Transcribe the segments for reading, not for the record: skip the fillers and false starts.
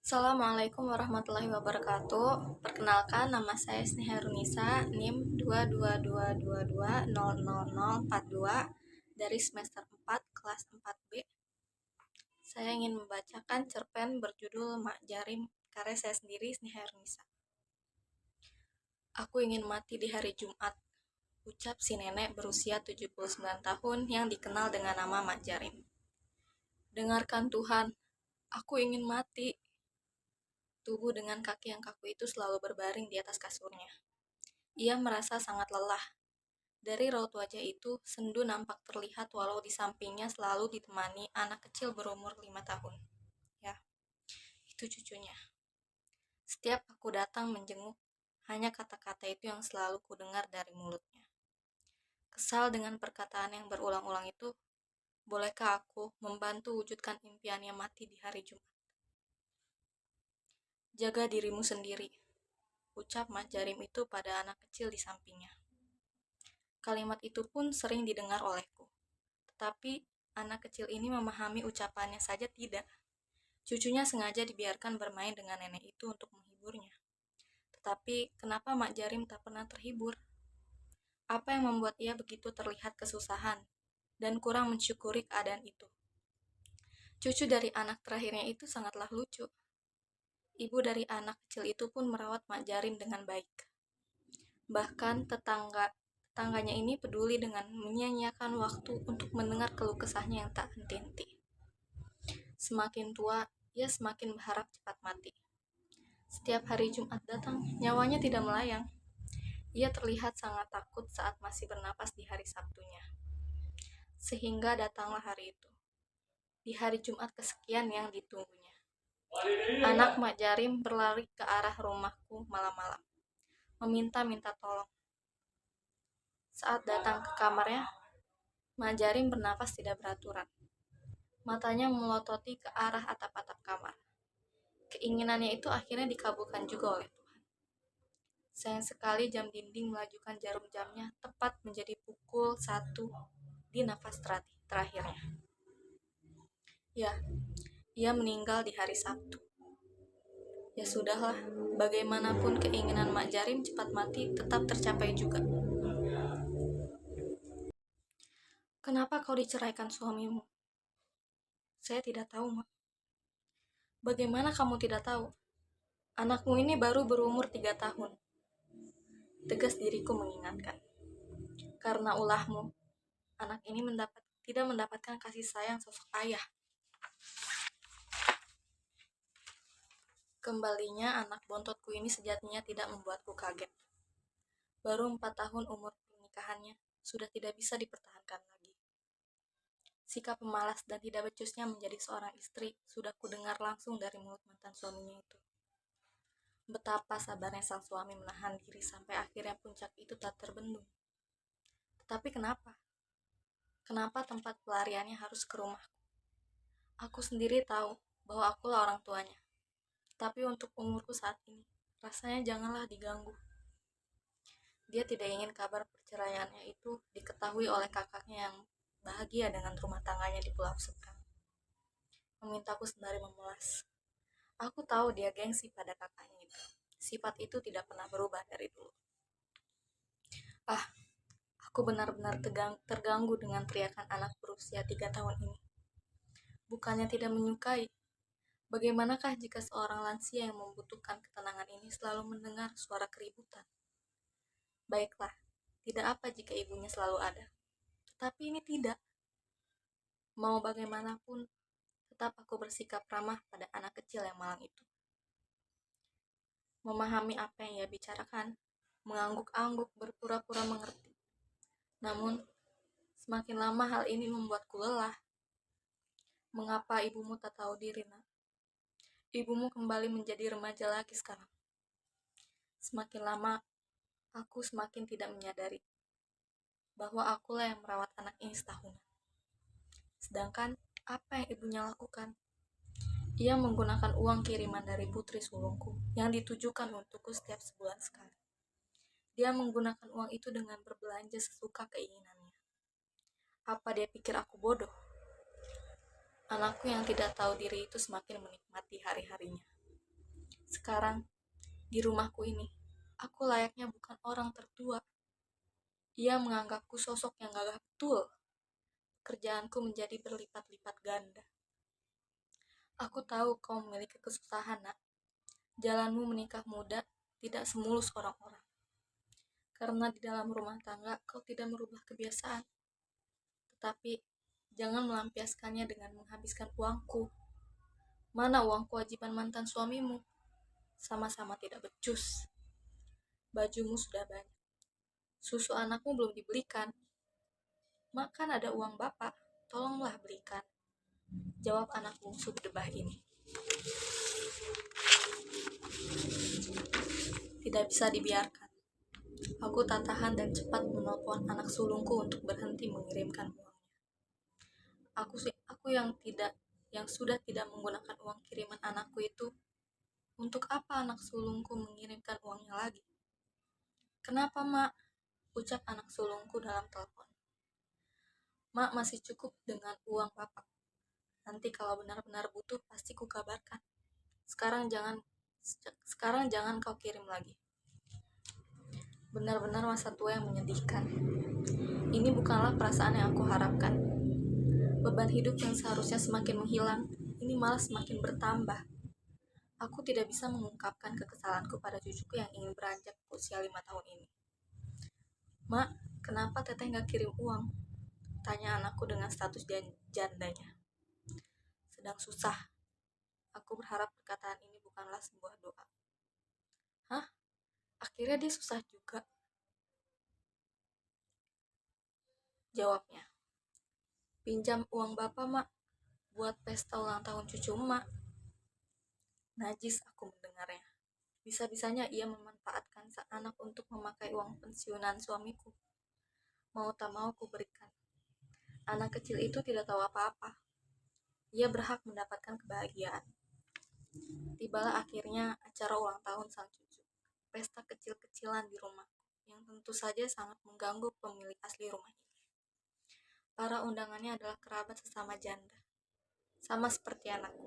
Assalamualaikum warahmatullahi wabarakatuh. Perkenalkan, nama saya Sneharunisa, NIM 22222000042 dari semester 4, kelas 4B. Saya ingin membacakan cerpen berjudul Mak Jarim, karya saya sendiri, Sneharunisa. Aku ingin mati di hari Jumat, ucap si nenek berusia 79 tahun yang dikenal dengan nama Mak Jarim. Dengarkan Tuhan, aku ingin mati. Tubuh dengan kaki yang kaku itu selalu berbaring di atas kasurnya. Ia merasa sangat lelah. Dari raut wajah itu, sendu nampak terlihat walau di sampingnya selalu ditemani anak kecil berumur 5 tahun. Ya, itu cucunya. Setiap aku datang menjenguk, hanya kata-kata itu yang selalu kudengar dari mulutnya. Kesal dengan perkataan yang berulang-ulang itu, bolehkah aku membantu wujudkan impiannya mati di hari Jumat? Jaga dirimu sendiri, ucap Mas Jarim itu pada anak kecil di sampingnya. Kalimat itu pun sering didengar olehku. Tetapi anak kecil ini memahami ucapannya saja tidak. Cucunya sengaja dibiarkan bermain dengan nenek itu untuk menghiburnya. Tetapi kenapa Mak Jarim tak pernah terhibur? Apa yang membuat ia begitu terlihat kesusahan dan kurang mensyukuri keadaan itu? Cucu dari anak terakhirnya itu sangatlah lucu. Ibu dari anak kecil itu pun merawat Mak Jarim dengan baik. Bahkan tetangganya ini peduli dengan menyia-nyiakan waktu untuk mendengar keluh kesahnya yang tak henti-henti. Semakin tua, ia semakin berharap cepat mati. Setiap hari Jumat datang, nyawanya tidak melayang. Ia terlihat sangat takut saat masih bernapas di hari Sabtunya. Sehingga datanglah hari itu. Di hari Jumat kesekian yang ditunggunya. Anak Mak Jarim berlari ke arah rumahku malam-malam, meminta-minta tolong. Saat datang ke kamarnya, Mak Jarim bernafas tidak beraturan. Matanya melototi ke arah atap-atap kamar. Keinginannya itu akhirnya dikabulkan juga oleh Tuhan. Sayang sekali jam dinding melajukan jarum jamnya tepat menjadi pukul 1 di nafas terakhirnya. Ya, ia meninggal di hari Sabtu. Ya sudahlah, bagaimanapun keinginan Mak Jarim cepat mati tetap tercapai juga. Kenapa kau diceraikan suamimu? Saya tidak tahu, Mak. Bagaimana kamu tidak tahu? Anakmu ini baru berumur 3 tahun. Tegas diriku mengingatkan. Karena ulahmu, anak ini tidak mendapatkan kasih sayang sosok ayah. Kembalinya anak bontotku ini sejatinya tidak membuatku kaget. Baru 4 tahun umur pernikahannya, sudah tidak bisa dipertahankan lagi. Sikap pemalas dan tidak becusnya menjadi seorang istri sudah kudengar langsung dari mulut mantan suaminya itu. Betapa sabarnya sang suami menahan diri sampai akhirnya puncak itu tak terbendung. Tetapi kenapa? Kenapa tempat pelariannya harus ke rumahku? Aku sendiri tahu bahwa akulah orang tuanya. Tapi untuk umurku saat ini, rasanya janganlah diganggu. Dia tidak ingin kabar perceraiannya itu diketahui oleh kakaknya yang bahagia dengan rumah tangganya di Pulau Seberang. Memintaku sembari memelas. Aku tahu dia gengsi pada kakaknya itu. Sifat itu tidak pernah berubah dari dulu. Aku benar-benar terganggu dengan teriakan anak berusia 3 tahun ini. Bukannya tidak menyukai. Bagaimanakah jika seorang lansia yang membutuhkan ketenangan ini selalu mendengar suara keributan? Baiklah, tidak apa jika ibunya selalu ada. Tetapi ini tidak. Mau bagaimanapun, tetap aku bersikap ramah pada anak kecil yang malang itu. Memahami apa yang ia bicarakan, mengangguk-angguk berpura-pura mengerti. Namun, semakin lama hal ini membuatku lelah. Mengapa ibumu tak tahu diri, nak? Ibumu kembali menjadi remaja lagi sekarang. Semakin lama, aku semakin tidak menyadari bahwa akulah yang merawat anak ini setahunan. Sedangkan, apa yang ibunya lakukan? Ia menggunakan uang kiriman dari putri sulungku yang ditujukan untukku setiap sebulan sekali. Dia menggunakan uang itu dengan berbelanja sesuka keinginannya. Apa dia pikir aku bodoh? Anakku yang tidak tahu diri itu semakin menikmati hari-harinya. Sekarang, di rumahku ini, aku layaknya bukan orang tertua. Ia menganggapku sosok yang gagah betul. Kerjaanku menjadi berlipat-lipat ganda. Aku tahu kau memiliki kesusahan, nak. Jalanmu menikah muda tidak semulus orang-orang. Karena di dalam rumah tangga kau tidak merubah kebiasaan. Tetapi jangan melampiaskannya dengan menghabiskan uangku. Mana uang kewajiban mantan suamimu? Sama-sama tidak becus. Bajumu sudah banyak. Susu anakmu belum dibelikan. Makan ada uang bapak, tolonglah belikan. Jawab anak bungsu berdebah ini. Tidak bisa dibiarkan. Aku tak tahan dan cepat menelpon anak sulungku untuk berhenti mengirimkan uangnya. Aku yang sudah tidak menggunakan uang kiriman anakku itu, untuk apa anak sulungku mengirimkan uangnya lagi? Kenapa, Mak? Ucap anak sulungku dalam telepon. Mak masih cukup dengan uang Bapak. Nanti kalau benar-benar butuh pasti kukabarkan. Sekarang jangan kau kirim lagi. Benar-benar masa tua yang menyedihkan. Ini bukanlah perasaan yang aku harapkan. Beban hidup yang seharusnya semakin menghilang, ini malah semakin bertambah. Aku tidak bisa mengungkapkan kekesalanku pada cucuku yang ingin beranjak usia 5 tahun ini. Mak, kenapa teteh gak kirim uang? Tanya anakku dengan status jandanya. Sedang susah. Aku berharap perkataan ini bukanlah sebuah doa. Hah? Akhirnya dia susah juga. Jawabnya. Pinjam uang bapak, Mak. Buat pesta ulang tahun cucu Mak. Najis aku mendengarnya. Bisa-bisanya ia memanfaatkan sang anak untuk memakai uang pensiunan suamiku. Mau tak mau ku berikan. Anak kecil itu tidak tahu apa-apa. Ia berhak mendapatkan kebahagiaan. Tibalah akhirnya acara ulang tahun sang cucu. Pesta kecil-kecilan di rumah, yang tentu saja sangat mengganggu pemilik asli rumah ini. Para undangannya adalah kerabat sesama janda. Sama seperti anakku.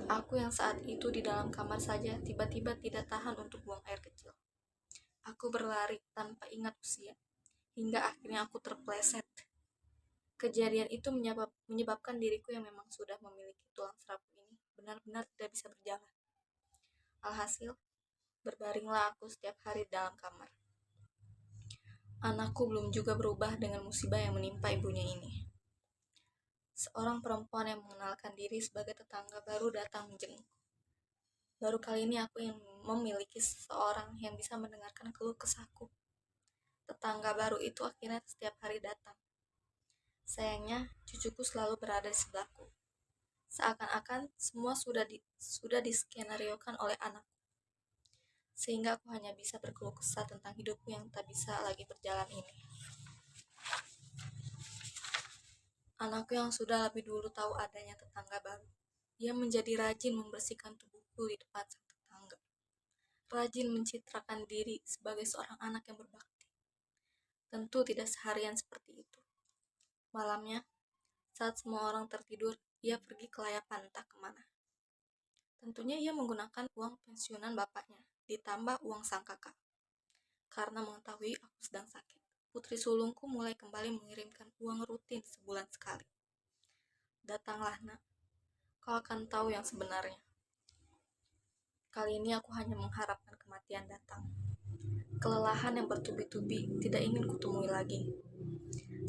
Aku yang saat itu di dalam kamar saja tiba-tiba tidak tahan untuk buang air kecil. Aku berlari tanpa ingat usia, hingga akhirnya aku terpleset. Kejadian itu menyebabkan diriku yang memang sudah memiliki tulang serapu ini benar-benar tidak bisa berjalan. Alhasil, berbaringlah aku setiap hari dalam kamar. Anakku belum juga berubah dengan musibah yang menimpa ibunya ini. Seorang perempuan yang mengenalkan diri sebagai tetangga baru datang menjenguk. Baru kali ini aku yang memiliki seseorang yang bisa mendengarkan keluh kesahku. Tetangga baru itu akhirnya setiap hari datang. Sayangnya, cucuku selalu berada di sebelahku. Seakan-akan semua sudah diskenariokan oleh anakku. Sehingga aku hanya bisa berkeluh kesah tentang hidupku yang tak bisa lagi berjalan ini. Anakku yang sudah lebih dulu tahu adanya tetangga baru. Ia menjadi rajin membersihkan tubuhku di depan sang tetangga. Rajin mencitrakan diri sebagai seorang anak yang berbakti. Tentu tidak seharian seperti itu. Malamnya, saat semua orang tertidur, ia pergi ke layapan entah kemana. Tentunya ia menggunakan uang pensiunan bapaknya, ditambah uang sang kakak. Karena mengetahui aku sedang sakit, putri sulungku mulai kembali mengirimkan uang rutin sebulan sekali. Datanglah, nak. Kau akan tahu yang sebenarnya. Kali ini aku hanya mengharapkan kematian datang. Kelelahan yang bertubi-tubi tidak ingin kutemui lagi.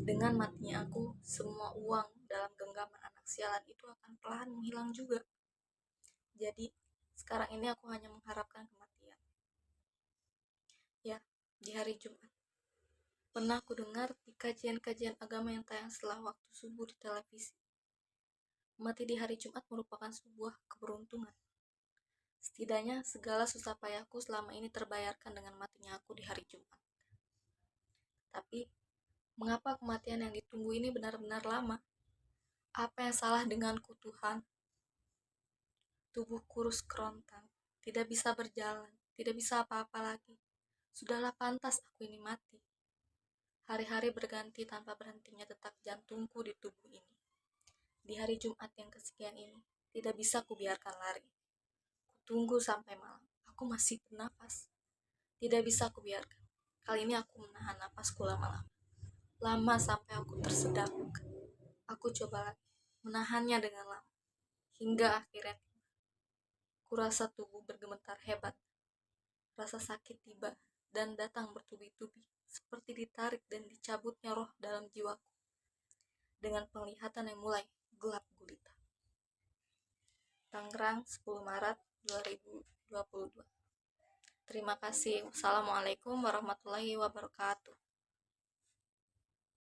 Dengan matinya aku, semua uang dalam genggaman anak sialan itu akan perlahan menghilang juga. Jadi, sekarang ini aku hanya mengharapkan kematian. Ya, di hari Jumat. Pernah aku dengar di kajian-kajian agama yang tayang setelah waktu subuh di televisi. Mati di hari Jumat merupakan sebuah keberuntungan. Setidaknya segala susah payahku selama ini terbayarkan dengan matinya aku di hari Jumat. Tapi, mengapa kematian yang ditunggu ini benar-benar lama? Apa yang salah denganku, Tuhan? Tubuh kurus kerontang, tidak bisa berjalan, tidak bisa apa-apa lagi. Sudahlah pantas aku ini mati. Hari-hari berganti tanpa berhentinya detak jantungku di tubuh ini. Di hari Jumat yang kesekian ini, tidak bisa kubiarkan lari. tunggu sampai malam. Aku masih bernafas. Tidak bisa aku biarkan. Kali ini aku menahan nafasku lama-lama. Lama sampai aku tersedak. Aku coba lagi, menahannya dengan lama. Hingga akhirnya kurasa tubuh bergemetar hebat. Rasa sakit tiba dan datang bertubi-tubi, seperti ditarik dan dicabutnya roh dalam jiwaku. Dengan penglihatan yang mulai gelap gulita. Tangerang, 10 Maret 2022. Terima kasih. Wassalamualaikum warahmatullahi wabarakatuh.